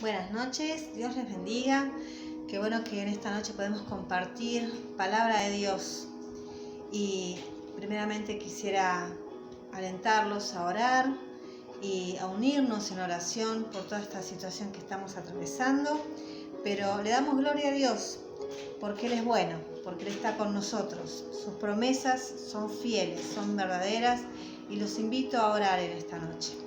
Buenas noches, Dios les bendiga. Qué bueno que en esta noche podemos compartir palabra de Dios. Y primeramente quisiera alentarlos a orar y a unirnos en oración por toda esta situación que estamos atravesando. Pero le damos gloria a Dios porque Él es bueno, porque Él está con nosotros. Sus promesas son fieles, son verdaderas y los invito a orar en esta noche.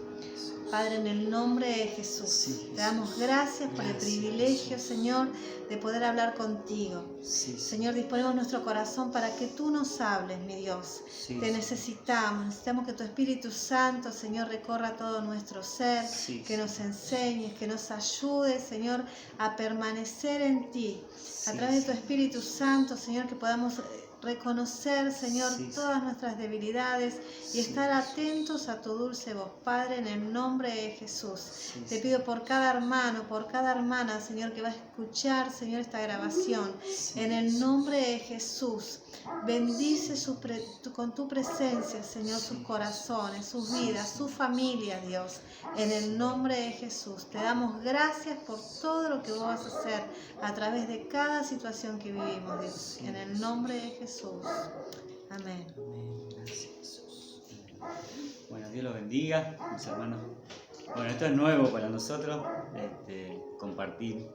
Padre, en el nombre de Jesús, te damos gracias por el privilegio, Jesús. Señor, de poder hablar contigo. Señor, disponemos nuestro corazón para que tú nos hables, mi Dios. Te necesitamos que tu Espíritu Santo, Señor, recorra todo nuestro ser, que nos enseñes, que nos ayudes, Señor, a permanecer en ti. A través de tu Espíritu Santo, Señor, que podamos reconocer, Señor, todas nuestras debilidades y estar atentos a tu dulce voz, Padre, en el nombre de Jesús. Te pido por cada hermano, por cada hermana, Señor, que va a escuchar, Señor, esta grabación, en el nombre de Jesús. Bendice con tu presencia, Señor, sus corazones, sus vidas, sus familias, Dios, en el nombre de Jesús. Te damos gracias por todo lo que vos vas a hacer a través de cada situación que vivimos, Dios, en el nombre de Jesús. Amén. Gracias, Jesús. Bueno, Dios los bendiga, mis hermanos. Bueno, esto es nuevo para nosotros, compartir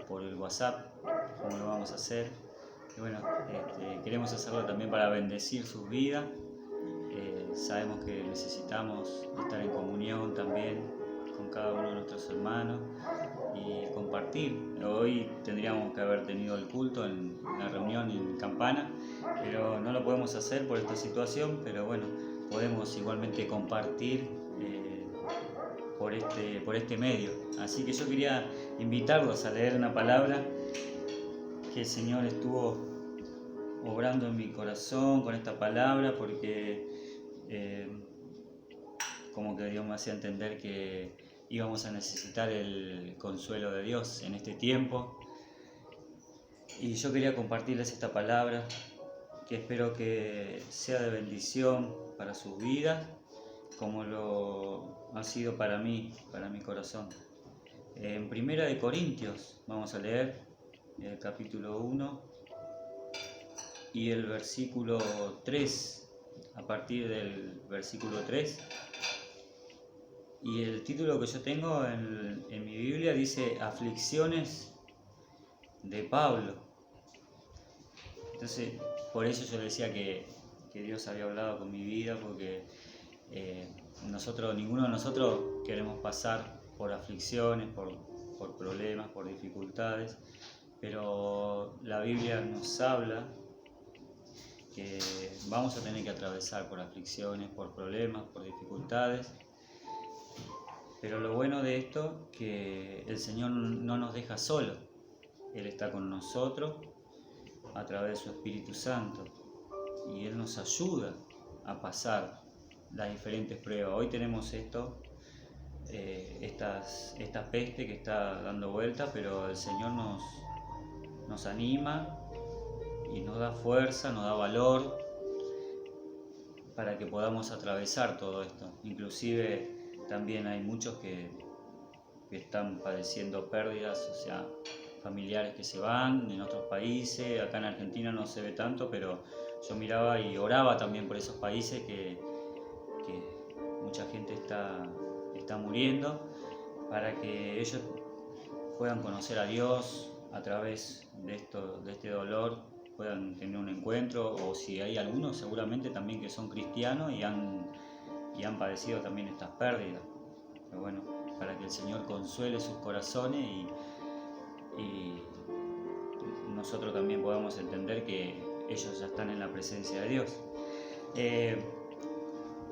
por el WhatsApp, cómo lo vamos a hacer. Y bueno, queremos hacerlo también para bendecir sus vidas. Sabemos que necesitamos estar en comunión también con cada uno de nuestros hermanos y compartir. Hoy tendríamos que haber tenido el culto en la reunión en Campana, pero no lo podemos hacer por esta situación, pero bueno, podemos igualmente compartir por este medio. Así que yo quería invitarlos a leer una palabra que el Señor estuvo obrando en mi corazón con esta palabra, porque como que Dios me hacía entender que íbamos a necesitar el consuelo de Dios en este tiempo. Y yo quería compartirles esta palabra, que espero que sea de bendición para sus vidas, como lo ha sido para mí, para mi corazón. En 1 Corintios vamos a leer el capítulo 1 y el versículo 3, a partir del versículo 3. Y el título que yo tengo en mi Biblia dice Aflicciones de Pablo. Entonces, por eso yo decía que Dios había hablado con mi vida, porque ninguno de nosotros queremos pasar por aflicciones, por problemas, por dificultades, pero la Biblia nos habla que vamos a tener que atravesar por aflicciones, por problemas, por dificultades. Pero lo bueno de esto es que el Señor no nos deja solos. Él está con nosotros a través de su Espíritu Santo y Él nos ayuda a pasar las diferentes pruebas. Hoy tenemos esta peste que está dando vuelta, pero el Señor nos anima y nos da fuerza, nos da valor para que podamos atravesar todo esto. Inclusive también hay muchos que están padeciendo pérdidas, o sea, familiares que se van en otros países. Acá en Argentina no se ve tanto, pero yo miraba y oraba también por esos países que mucha gente está muriendo, para que ellos puedan conocer a Dios a través de este dolor, puedan tener un encuentro, o si hay algunos seguramente también que son cristianos y han padecido también estas pérdidas. Pero bueno, para que el Señor consuele sus corazones y nosotros también podamos entender que ellos ya están en la presencia de Dios.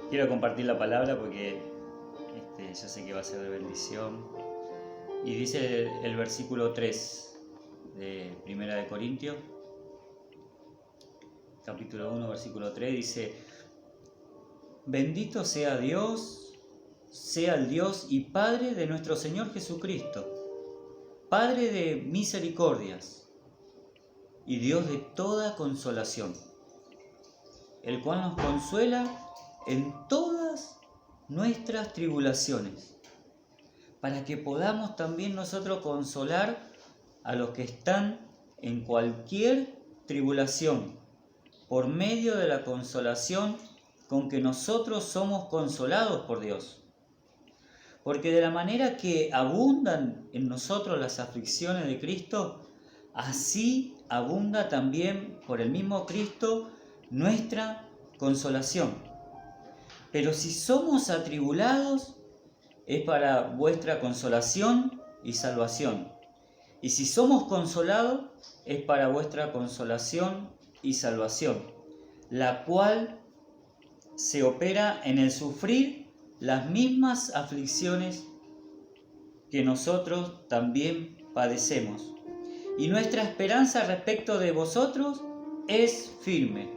Quiero compartir la palabra porque ya sé que va a ser de bendición. Y dice el versículo 3 de 1 Corintios, capítulo 1, versículo 3, dice: Bendito sea Dios, sea el Dios y Padre de nuestro Señor Jesucristo, Padre de misericordias y Dios de toda consolación, el cual nos consuela en todas nuestras tribulaciones, para que podamos también nosotros consolar a los que están en cualquier tribulación, por medio de la consolación con que nosotros somos consolados por Dios. Porque de la manera que abundan en nosotros las aflicciones de Cristo, así abunda también por el mismo Cristo nuestra consolación. Pero si somos atribulados, es para vuestra consolación y salvación. Y si somos consolados, es para vuestra consolación y salvación, la cual se opera en el sufrir las mismas aflicciones que nosotros también padecemos. Y nuestra esperanza respecto de vosotros es firme,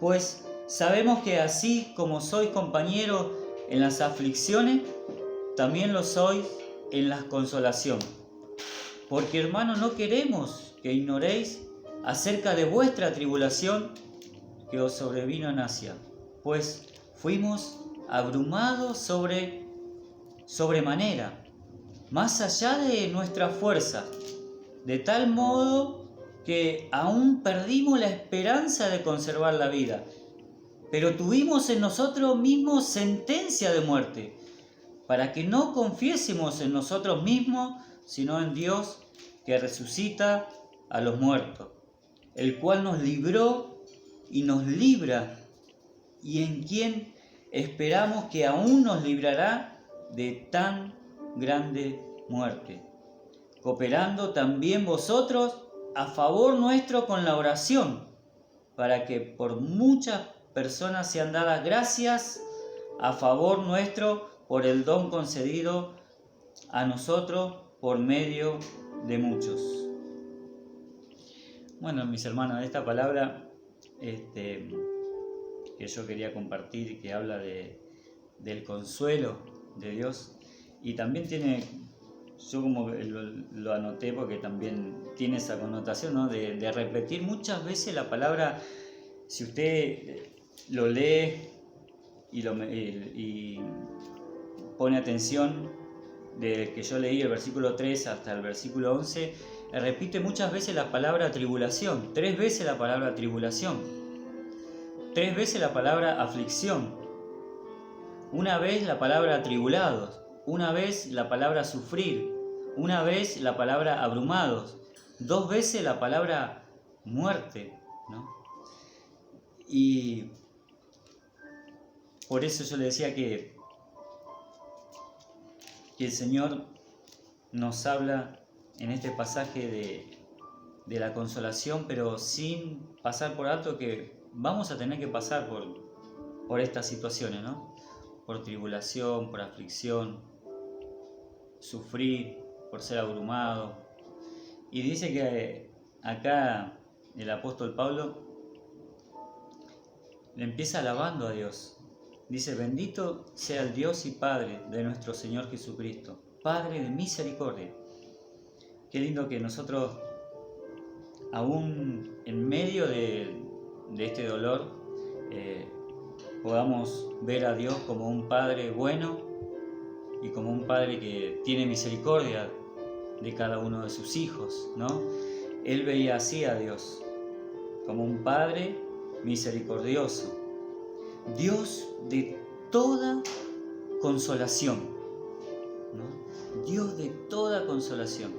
pues sabemos que así como sois compañeros en las aflicciones, también lo sois en la consolación. Porque, hermanos, no queremos que ignoréis acerca de vuestra tribulación que os sobrevino en Asia, pues fuimos abrumados sobremanera, más allá de nuestra fuerza, de tal modo que aún perdimos la esperanza de conservar la vida, pero tuvimos en nosotros mismos sentencia de muerte, para que no confiésemos en nosotros mismos, sino en Dios que resucita a los muertos, el cual nos libró y nos libra, y en quien esperamos que aún nos librará de tan grande muerte, cooperando también vosotros a favor nuestro con la oración, para que por muchas personas sean dadas gracias a favor nuestro por el don concedido a nosotros por medio de muchos. Bueno, mis hermanos, esta palabra que yo quería compartir, que habla del consuelo de Dios, y también tiene, yo como lo anoté porque también tiene esa connotación, ¿no? de repetir muchas veces la palabra. Si usted lo lee y pone atención, de que yo leí el versículo 3 hasta el versículo 11, repite muchas veces la palabra tribulación, 3 veces la palabra tribulación, 3 veces la palabra aflicción, una vez la palabra atribulados, una vez la palabra sufrir, una vez la palabra abrumados, 2 veces la palabra muerte, ¿no? Y por eso yo le decía que el Señor nos habla en este pasaje de la consolación, pero sin pasar por alto que vamos a tener que pasar por estas situaciones, ¿no? Por tribulación, por aflicción, sufrir, por ser abrumado. Y dice que acá el apóstol Pablo le empieza alabando a Dios. Dice: bendito sea el Dios y Padre de nuestro Señor Jesucristo, Padre de misericordia. Qué lindo que nosotros, aún en medio de este dolor, podamos ver a Dios como un Padre bueno y como un Padre que tiene misericordia de cada uno de sus hijos, ¿no? Él veía así a Dios, como un Padre misericordioso, Dios de toda consolación, ¿no? Dios de toda consolación.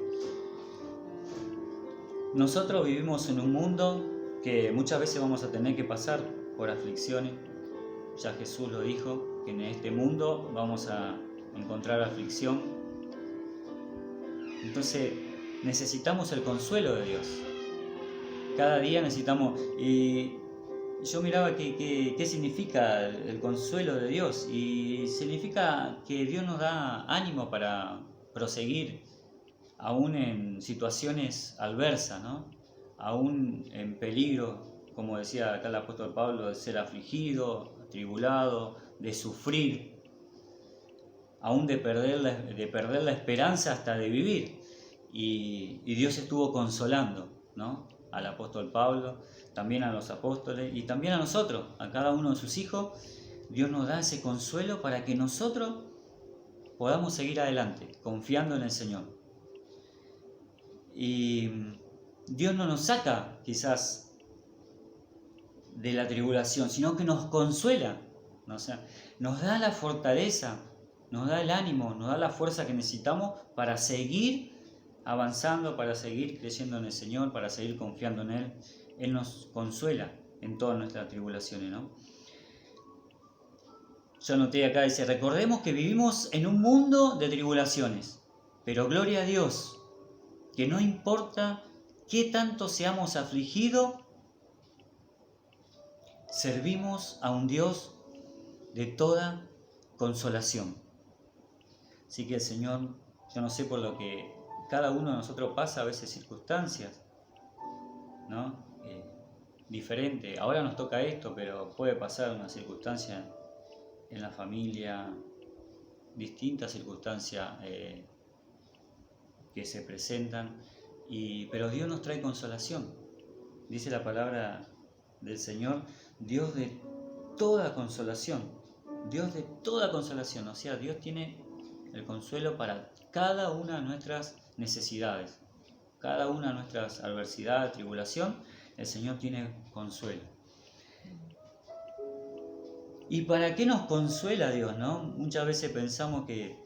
Nosotros vivimos en un mundo que muchas veces vamos a tener que pasar por aflicciones. Ya Jesús lo dijo, que en este mundo vamos a encontrar aflicción. Entonces necesitamos el consuelo de Dios. Cada día necesitamos. Y yo miraba qué significa el consuelo de Dios, y significa que Dios nos da ánimo para proseguir aún en situaciones adversas, ¿no? Aún en peligro, como decía acá el apóstol Pablo, de ser afligido, atribulado, de sufrir, aún de perder la esperanza hasta de vivir. Y Dios estuvo consolando, ¿no? Al apóstol Pablo, también a los apóstoles y también a nosotros, a cada uno de sus hijos. Dios nos da ese consuelo para que nosotros podamos seguir adelante, confiando en el Señor. Y Dios no nos saca quizás de la tribulación, sino que nos consuela, ¿no? O sea, nos da la fortaleza, nos da el ánimo, nos da la fuerza que necesitamos para seguir avanzando, para seguir creyendo en el Señor, para seguir confiando en Él. Él nos consuela en todas nuestras tribulaciones, ¿no? Yo anoté acá, dice, recordemos que vivimos en un mundo de tribulaciones, pero gloria a Dios, que no importa qué tanto seamos afligidos, servimos a un Dios de toda consolación. Así que el Señor, yo no sé por lo que cada uno de nosotros pasa a veces circunstancias, ¿no? Diferente. Ahora nos toca esto, pero puede pasar una circunstancia en la familia, distintas circunstancias que se presentan, pero Dios nos trae consolación. Dice la palabra del Señor, Dios de toda consolación, Dios de toda consolación, o sea, Dios tiene el consuelo para cada una de nuestras necesidades, cada una de nuestras adversidades, tribulación, el Señor tiene consuelo. ¿Y para qué nos consuela Dios, no? Muchas veces pensamos que,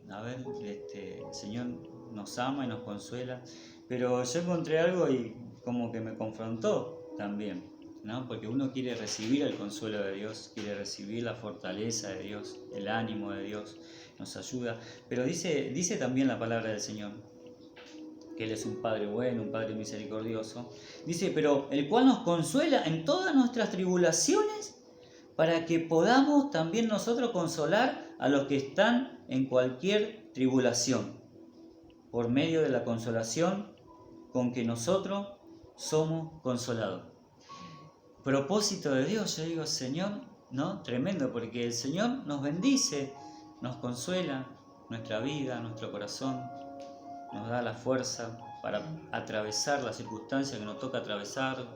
el Señor nos ama y nos consuela, pero yo encontré algo y como que me confrontó también, ¿no? Porque uno quiere recibir el consuelo de Dios, quiere recibir la fortaleza de Dios, el ánimo de Dios, nos ayuda. Pero dice también la palabra del Señor, que Él es un Padre bueno, un Padre misericordioso. Dice, pero el cual nos consuela en todas nuestras tribulaciones, para que podamos también nosotros consolar a los que están en cualquier tribulación, por medio de la consolación con que nosotros somos consolados. Propósito de Dios, yo digo, Señor, ¿no? Tremendo, porque el Señor nos bendice, nos consuela nuestra vida, nuestro corazón, nos da la fuerza para atravesar las circunstancias que nos toca atravesar,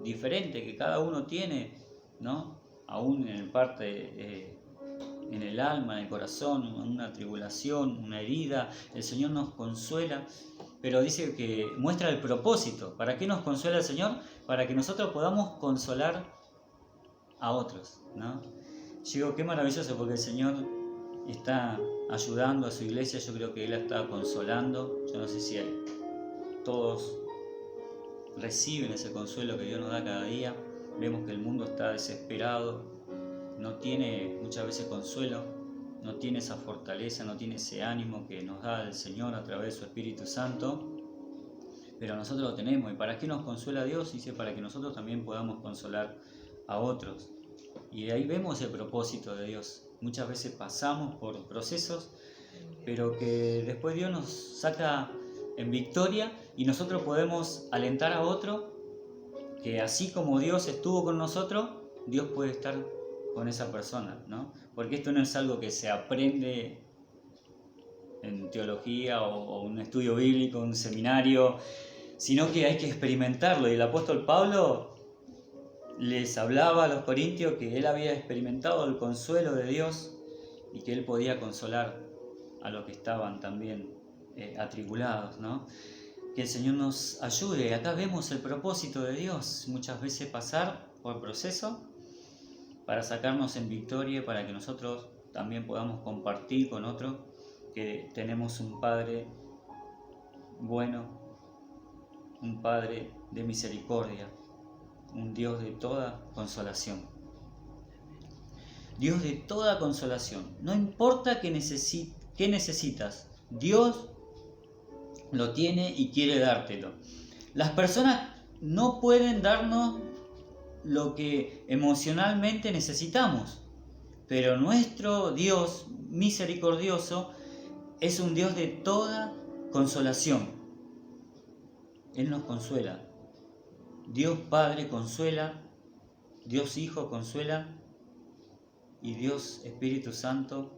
diferente que cada uno tiene, ¿no? Aún en parte, en el alma, en el corazón, una tribulación, una herida, el Señor nos consuela, pero dice que muestra el propósito. ¿Para qué nos consuela el Señor? Para que nosotros podamos consolar a otros, ¿no? Yo digo, qué maravilloso, porque el Señor está ayudando a su iglesia, yo creo que Él la está consolando. Yo no sé si todos reciben ese consuelo que Dios nos da cada día. Vemos que el mundo está desesperado, no tiene muchas veces consuelo, no tiene esa fortaleza, no tiene ese ánimo que nos da el Señor a través de su Espíritu Santo, pero nosotros lo tenemos. ¿Y para qué nos consuela Dios? Dice, para que nosotros también podamos consolar a otros. Y de ahí vemos el propósito de Dios. Muchas veces pasamos por procesos, pero que después Dios nos saca en victoria y nosotros podemos alentar a otro, que así como Dios estuvo con nosotros, Dios puede estar con esa persona, ¿no? Porque esto no es algo que se aprende en teología o un estudio bíblico, un seminario, sino que hay que experimentarlo. Y el apóstol Pablo les hablaba a los corintios que él había experimentado el consuelo de Dios y que él podía consolar a los que estaban también atribulados, ¿no? Que el Señor nos ayude. Acá vemos el propósito de Dios, muchas veces pasar por proceso para sacarnos en victoria, para que nosotros también podamos compartir con otros que tenemos un Padre bueno, un Padre de misericordia, un Dios de toda consolación. Dios de toda consolación. No importa qué necesitas, Dios lo tiene y quiere dártelo. Las personas no pueden darnos lo que emocionalmente necesitamos, pero nuestro Dios misericordioso es un Dios de toda consolación. Él nos consuela. Dios Padre consuela, Dios Hijo consuela y Dios Espíritu Santo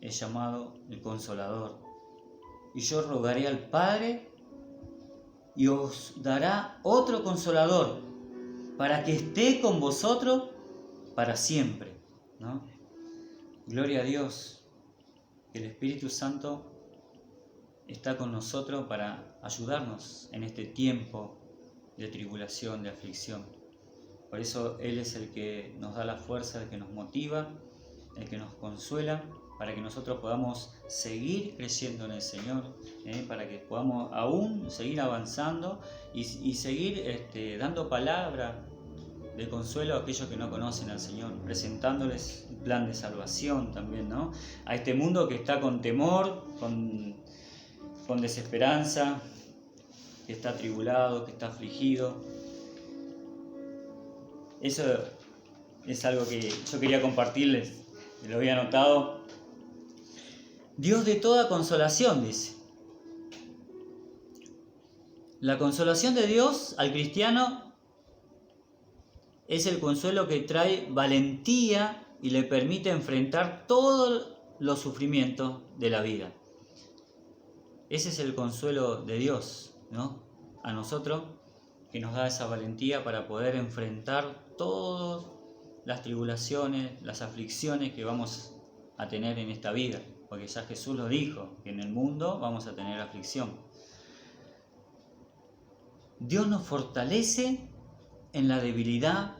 es llamado el Consolador. Y yo rogaré al Padre y os dará otro Consolador para que esté con vosotros para siempre, ¿no? Gloria a Dios. que el Espíritu Santo está con nosotros para ayudarnos en este tiempo de tribulación, de aflicción. Por eso Él es el que nos da la fuerza, el que nos motiva, el que nos consuela, para que nosotros podamos seguir creciendo en el Señor, para que podamos aún seguir avanzando y seguir dando palabra de consuelo a aquellos que no conocen al Señor, presentándoles un plan de salvación también, ¿no? A este mundo que está con temor, con desesperanza, que está atribulado, que está afligido. Eso es algo que yo quería compartirles, lo había anotado. Dios de toda consolación, dice. La consolación de Dios al cristiano es el consuelo que trae valentía y le permite enfrentar todos los sufrimientos de la vida. Ese es el consuelo de Dios, ¿no? A nosotros, que nos da esa valentía para poder enfrentar todas las tribulaciones, las aflicciones que vamos a tener en esta vida. Porque ya Jesús lo dijo, que en el mundo vamos a tener aflicción. Dios nos fortalece en la debilidad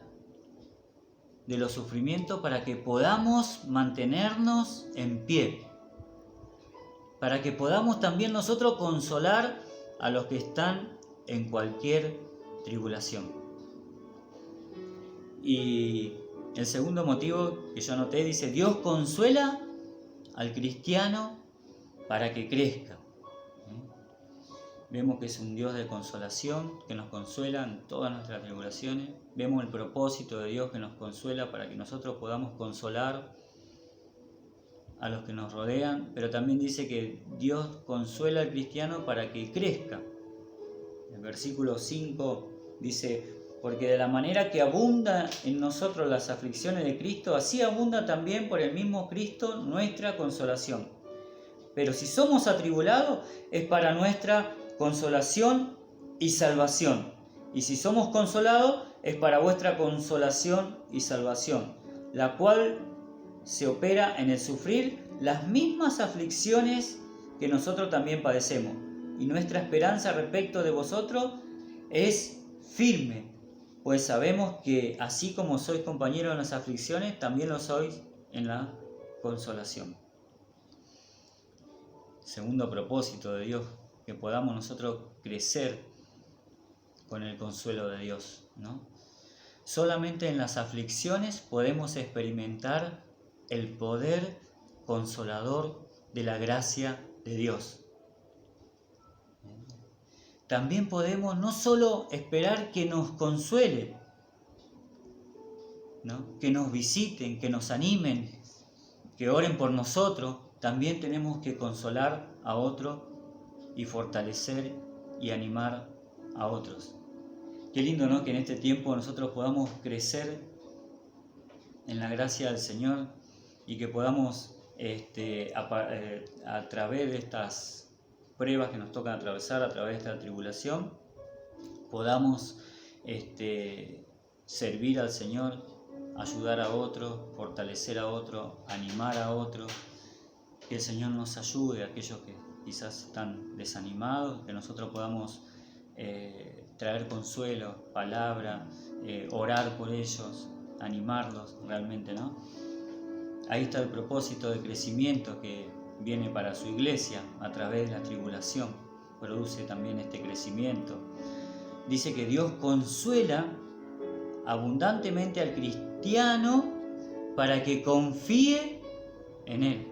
de los sufrimientos para que podamos mantenernos en pie. Para que podamos también nosotros consolar a los que están en cualquier tribulación. Y el segundo motivo que yo anoté dice: Dios consuela al cristiano para que crezca. Vemos que es un Dios de consolación, que nos consuela en todas nuestras tribulaciones. Vemos el propósito de Dios que nos consuela para que nosotros podamos consolar a los que nos rodean, pero también dice que Dios consuela al cristiano para que crezca. El versículo 5 dice: porque de la manera que abunda en nosotros las aflicciones de Cristo, así abunda también por el mismo Cristo nuestra consolación. Pero si somos atribulados, es para nuestra consolación y salvación. Y si somos consolados, es para vuestra consolación y salvación, la cual se opera en el sufrir las mismas aflicciones que nosotros también padecemos. Y nuestra esperanza respecto de vosotros es firme, pues sabemos que así como sois compañeros en las aflicciones, también lo sois en la consolación. Segundo propósito de Dios, que podamos nosotros crecer con el consuelo de Dios, ¿no? Solamente en las aflicciones podemos experimentar el poder consolador de la gracia de Dios. También podemos no solo esperar que nos consuele, ¿no?, que nos visiten, que nos animen, que oren por nosotros, también tenemos que consolar a otros y fortalecer y animar a otros. Qué lindo, ¿no?, que en este tiempo nosotros podamos crecer en la gracia del Señor y que podamos a través de estas pruebas que nos tocan atravesar, a través de esta tribulación, podamos servir al Señor, ayudar a otros, fortalecer a otros, animar a otros. Que el Señor nos ayude a aquellos que quizás están desanimados, que nosotros podamos traer consuelo, palabra, orar por ellos, animarlos realmente, ¿no? Ahí está el propósito de crecimiento que viene para su iglesia a través de la tribulación. Produce también este crecimiento. Dice que Dios consuela abundantemente al cristiano para que confíe en Él.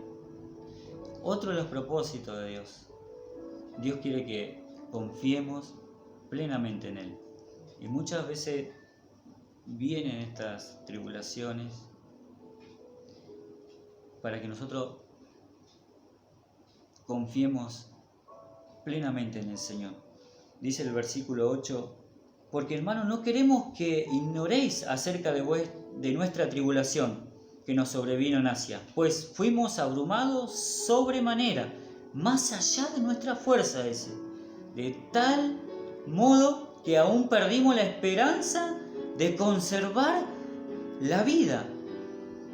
Otro de los propósitos de Dios. Dios quiere que confiemos plenamente en Él. Y muchas veces vienen estas tribulaciones para que nosotros confiemos plenamente en el Señor. Dice el versículo 8: porque hermanos, no queremos que ignoréis acerca de nuestra tribulación que nos sobrevino en Asia, pues fuimos abrumados sobremanera, más allá de nuestra fuerza, de tal modo que aún perdimos la esperanza de conservar la vida.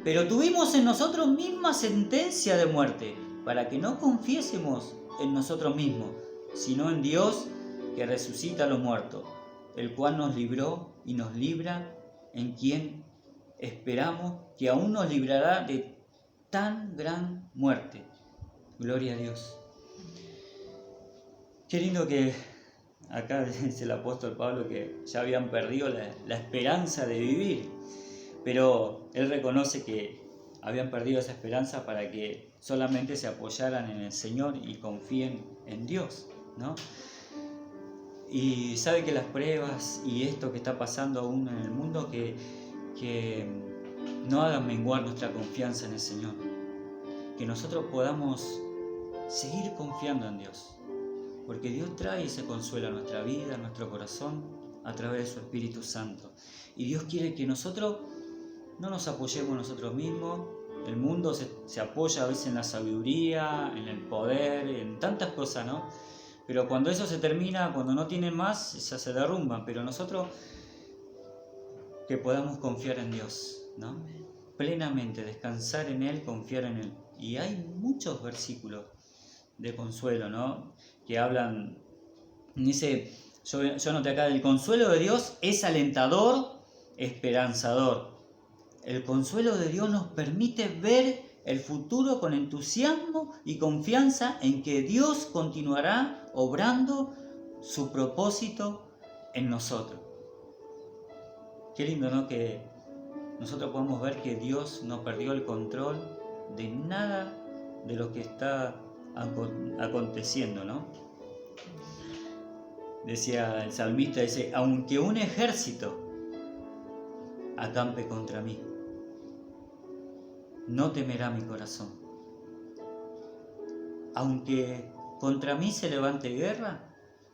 Pero tuvimos en nosotros misma sentencia de muerte, para que no confiésemos en nosotros mismos, sino en Dios que resucita a los muertos, el cual nos libró y nos libra, en quien esperamos que aún nos librará de tan gran muerte. Gloria a Dios. Qué lindo que acá dice el apóstol Pablo que ya habían perdido la esperanza de vivir, pero él reconoce que habían perdido esa esperanza para que solamente se apoyaran en el Señor y confíen en Dios, ¿no? Y sabe que las pruebas y esto que está pasando aún en el mundo, que no hagan menguar nuestra confianza en el Señor, que nosotros podamos seguir confiando en Dios, porque Dios trae ese consuelo a nuestra vida, a nuestro corazón, a través de su Espíritu Santo. Y Dios quiere que nosotros no nos apoyemos nosotros mismos. El mundo se apoya a veces en la sabiduría, en el poder, en tantas cosas, ¿no? Pero cuando eso se termina, cuando no tienen más, ya se derrumban. Pero nosotros que podamos confiar en Dios, ¿no? Plenamente, descansar en Él, confiar en Él. Y hay muchos versículos de consuelo, ¿no? Que hablan, dice, yo anoté acá, el consuelo de Dios es alentador, esperanzador. El consuelo de Dios nos permite ver el futuro con entusiasmo y confianza en que Dios continuará obrando su propósito en nosotros. Qué lindo, ¿no? Que nosotros podamos ver que Dios no perdió el control de nada de lo que está aconteciendo, ¿no? Decía el salmista, dice, aunque un ejército acampe contra mí, no temerá mi corazón. Aunque contra mí se levante guerra,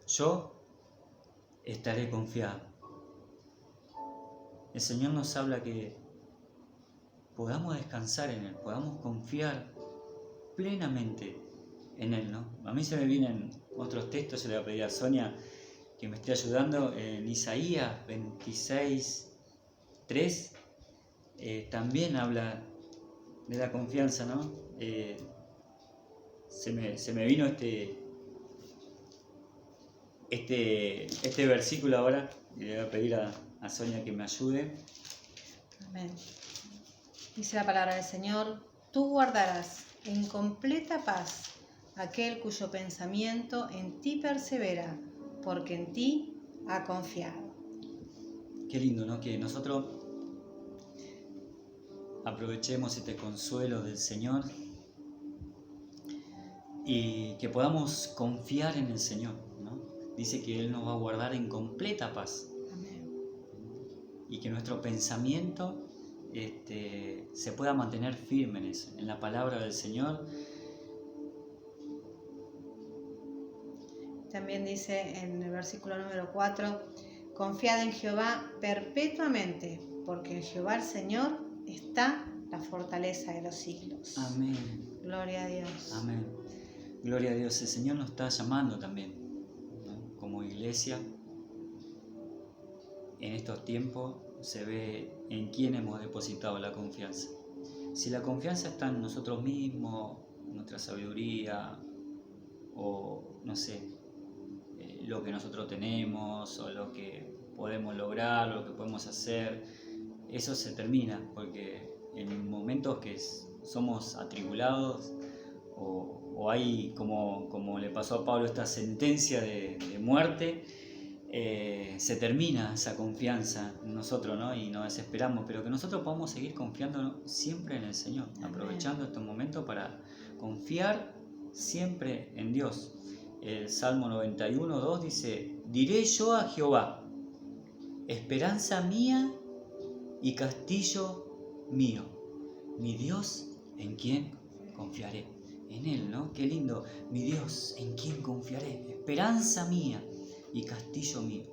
yo estaré confiado. El Señor nos habla que podamos descansar en Él, podamos confiar plenamente en Él, ¿no? A mí se me vienen otros textos, se le voy a pedir a Sonia que me esté ayudando, en Isaías 26:3, también habla de la confianza, ¿no? Se me vino este versículo ahora, y le voy a pedir a Sonia que me ayude. Amén. Dice la palabra del Señor, tú guardarás en completa paz aquel cuyo pensamiento en ti persevera, porque en ti ha confiado. Qué lindo, ¿no? Que nosotros aprovechemos este consuelo del Señor y que podamos confiar en el Señor, ¿no? Dice que Él nos va a guardar en completa paz. Amén. Y que nuestro pensamiento se pueda mantener firme en eso, en la palabra del Señor. También dice en el versículo número 4, confiad en Jehová perpetuamente, porque en Jehová el Señor está la fortaleza de los siglos. Amén. Gloria a Dios. Amén. Gloria a Dios. El Señor nos está llamando también, ¿no? Como iglesia. En estos tiempos se ve en quién hemos depositado la confianza. Si la confianza está en nosotros mismos, nuestra sabiduría, o no sé, lo que nosotros tenemos, o lo que podemos lograr, lo que podemos hacer, eso se termina, porque en momentos que somos atribulados, o hay, como le pasó a Pablo, esta sentencia de muerte, se termina esa confianza en nosotros, ¿no? Y nos desesperamos, pero que nosotros podamos seguir confiando siempre en el Señor, aprovechando estos momentos para confiar siempre en Dios. El Salmo 91:2 dice, diré yo a Jehová, esperanza mía y castillo mío, mi Dios en quien confiaré. En Él, ¿no? Qué lindo, mi Dios en quien confiaré, esperanza mía y castillo mío.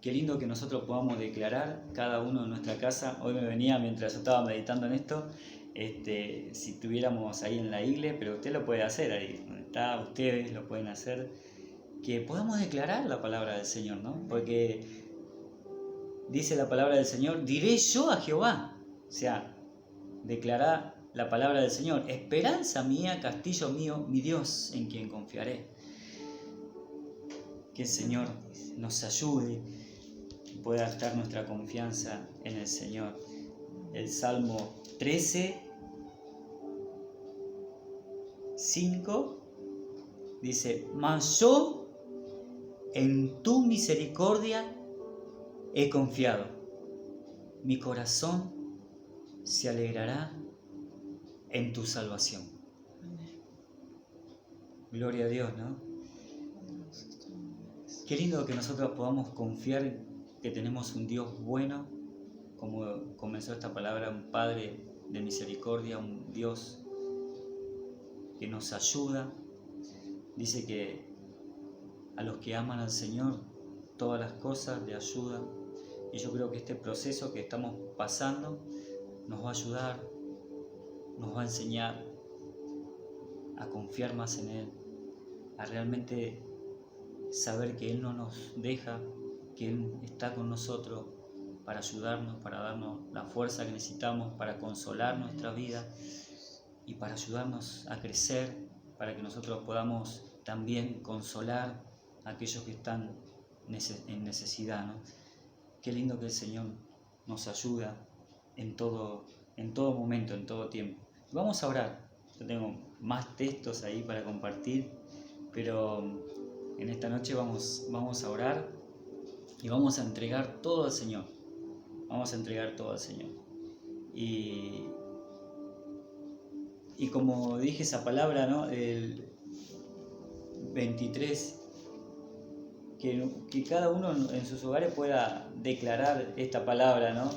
Qué lindo que nosotros podamos declarar cada uno en nuestra casa. Hoy me venía, mientras yo estaba meditando en esto, si estuviéramos ahí en la iglesia, pero usted lo puede hacer ahí, donde está, ustedes lo pueden hacer, que podamos declarar la palabra del Señor, ¿no? Porque dice la palabra del Señor, diré yo a Jehová, o sea, declarar la palabra del Señor. Esperanza mía, castillo mío, mi Dios en quien confiaré. Que el Señor nos ayude y pueda estar nuestra confianza en el Señor. El Salmo 13, 5 dice: mas yo en tu misericordia he confiado. Mi corazón se alegrará en tu salvación. Amén. Gloria a Dios, ¿no? Qué lindo que nosotros podamos confiar que tenemos un Dios bueno, como comenzó esta palabra, un Padre de misericordia, un Dios que nos ayuda. Dice que a los que aman al Señor, todas las cosas le ayudan. Y yo creo que este proceso que estamos pasando nos va a ayudar, nos va a enseñar a confiar más en Él, a realmente saber que Él no nos deja, que Él está con nosotros para ayudarnos, para darnos la fuerza que necesitamos, para consolar nuestra vida y para ayudarnos a crecer, para que nosotros podamos también consolar a aquellos que están en necesidad, ¿no? Qué lindo que el Señor nos ayuda en todo momento, en todo tiempo. Vamos a orar. Yo tengo más textos ahí para compartir, pero en esta noche vamos a orar y vamos a entregar todo al Señor. Vamos a entregar todo al Señor. Y como dije esa palabra, ¿no? El 23, que cada uno en sus hogares pueda declarar esta palabra, ¿no?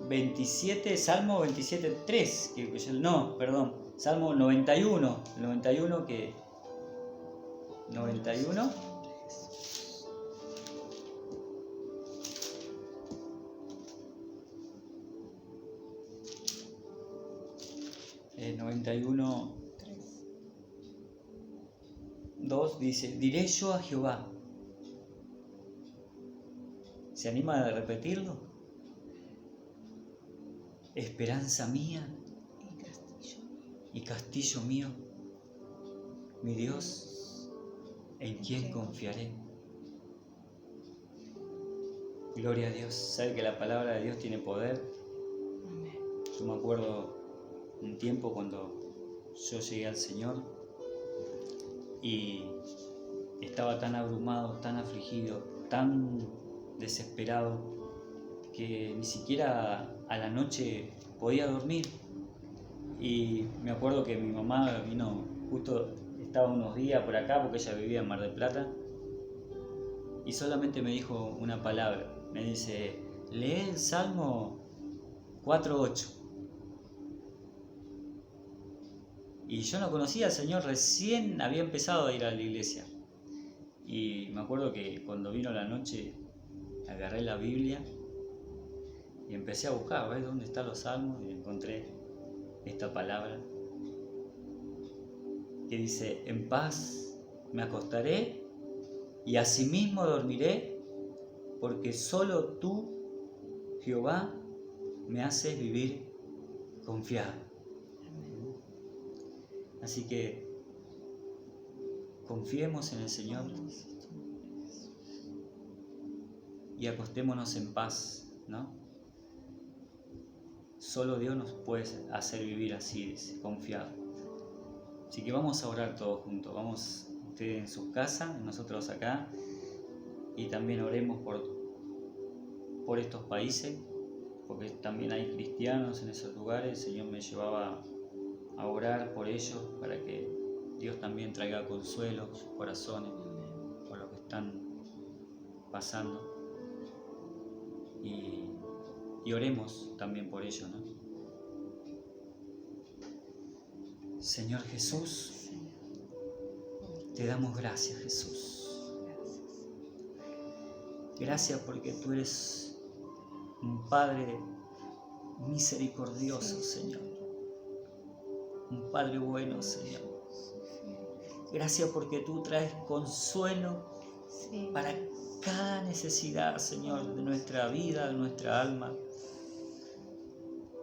27, Salmo 27.3, Salmo 91 que... 91. 91, 2 dice: diré yo a Jehová. ¿Se anima a repetirlo? Esperanza mía y castillo mío, mi Dios, en quien confiaré. Gloria a Dios. ¿Sabe que la palabra de Dios tiene poder? Yo me acuerdo un tiempo cuando yo llegué al Señor y estaba tan abrumado, tan afligido, tan desesperado, que ni siquiera a la noche podía dormir. Y me acuerdo que mi mamá vino, justo estaba unos días por acá porque ella vivía en Mar del Plata, y solamente me dijo una palabra. Me dice: lee el Salmo 4.8. Y yo no conocía al Señor, recién había empezado a ir a la iglesia. Y me acuerdo que cuando vino la noche agarré la Biblia y empecé a buscar, ¿ves dónde están los salmos? Y encontré esta palabra que dice: en paz me acostaré y asimismo dormiré, porque solo tú, Jehová, me haces vivir confiado. Así que confiemos en el Señor y acostémonos en paz, ¿no? Solo Dios nos puede hacer vivir así, confiado. Así que vamos a orar todos juntos. Vamos, ustedes en sus casas, nosotros acá, y también oremos por estos países, porque también hay cristianos en esos lugares. El Señor me llevaba a orar por ellos para que Dios también traiga consuelo a sus corazones por lo que están pasando, y oremos también por ellos, ¿no? Señor Jesús, te damos gracias, Jesús. Gracias porque tú eres un Padre misericordioso, Señor. Un Padre bueno, Señor. Gracias porque tú traes consuelo para cada necesidad, Señor, de nuestra vida, de nuestra alma.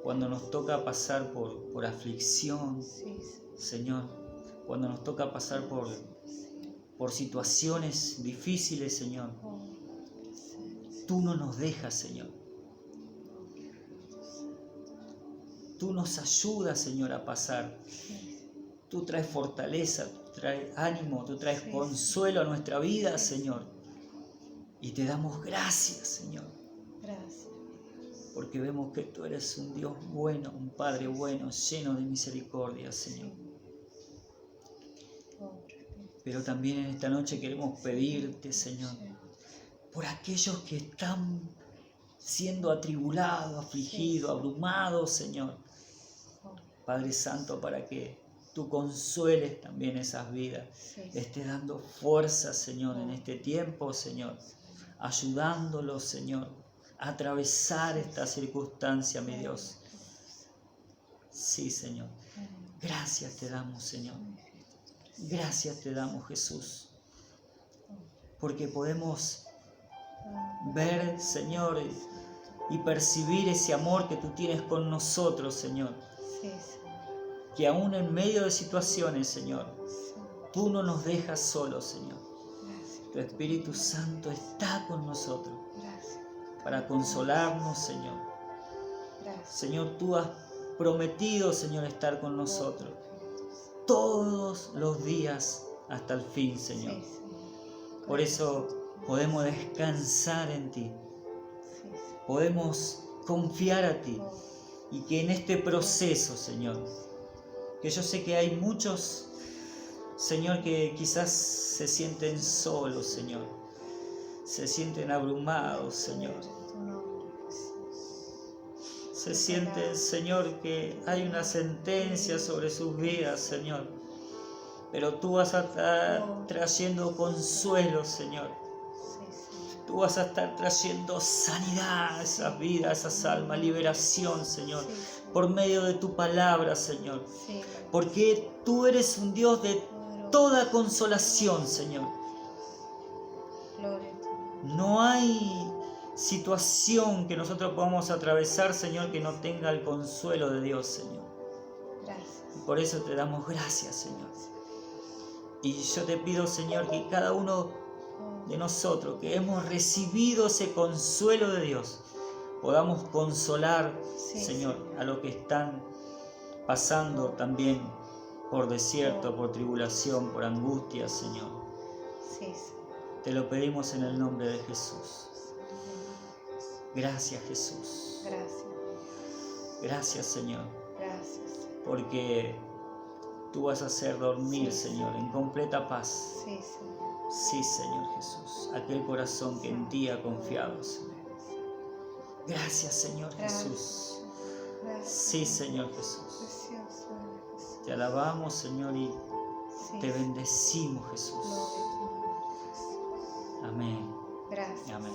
cuando nos toca pasar por aflicción, Sí, Señor, cuando nos toca pasar por situaciones difíciles, Señor, tú no nos dejas, Señor. Tú nos ayudas, Señor, a pasar. Tú traes fortaleza, tú traes ánimo, tú traes consuelo a nuestra vida, Señor. Y te damos gracias, Señor. Gracias. Porque vemos que tú eres un Dios bueno, un Padre bueno, lleno de misericordia, Señor. Pero también en esta noche queremos pedirte, Señor, por aquellos que están siendo atribulados, afligidos, abrumados, Señor. Padre Santo, para que tú consueles también esas vidas. Le estés dando fuerza, Señor, en este tiempo, Señor. Ayudándolos, Señor, a atravesar esta circunstancia, mi Dios. Sí, Señor. Gracias te damos, Señor. Gracias te damos, Jesús. Porque podemos ver, Señor, y percibir ese amor que tú tienes con nosotros, Señor. Que aún en medio de situaciones, Señor, tú no nos dejas solos, Señor. Tu Espíritu Santo está con nosotros para consolarnos, Señor. Señor, tú has prometido, Señor, estar con nosotros todos los días hasta el fin, Señor. Por eso podemos descansar en ti. Podemos confiar a ti. Y que en este proceso, Señor, que yo sé que hay muchos, Señor, que quizás se sienten solos, Señor. Se sienten abrumados, Señor. Se sienten, Señor, que hay una sentencia sobre sus vidas, Señor. Pero tú vas a estar trayendo consuelo, Señor. Tú vas a estar trayendo sanidad a esas vidas, a esas almas, liberación, Señor, por medio de tu palabra, Señor. Porque tú eres un Dios de toda consolación, Señor. No hay situación que nosotros podamos atravesar, Señor, que no tenga el consuelo de Dios, Señor. Y por eso te damos gracias, Señor. Y yo te pido, Señor, que cada uno de nosotros que hemos recibido ese consuelo de Dios, podamos consolar, Señor, a los que están pasando también por desierto, por tribulación, por angustia, Señor. Te lo pedimos en el nombre de Jesús. Gracias, Jesús. Gracias, Señor. Porque tú vas a hacer dormir, Señor, en completa paz. Sí, Señor Jesús, aquel corazón que en ti ha confiado, Señor. Gracias, Señor Jesús. Sí, Señor Jesús. Te alabamos, Señor, y te bendecimos, Jesús. Amén. Amén.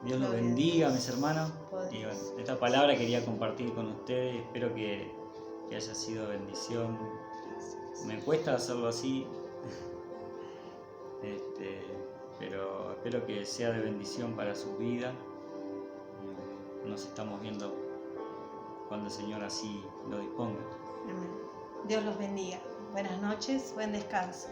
Dios los bendiga, mis hermanos. Y bueno, esta palabra quería compartir con ustedes. Espero que haya sido bendición. Me cuesta hacerlo así. Pero espero que sea de bendición para su vida. Nos estamos viendo cuando el Señor así lo disponga. Amén. Dios los bendiga. Buenas noches, buen descanso.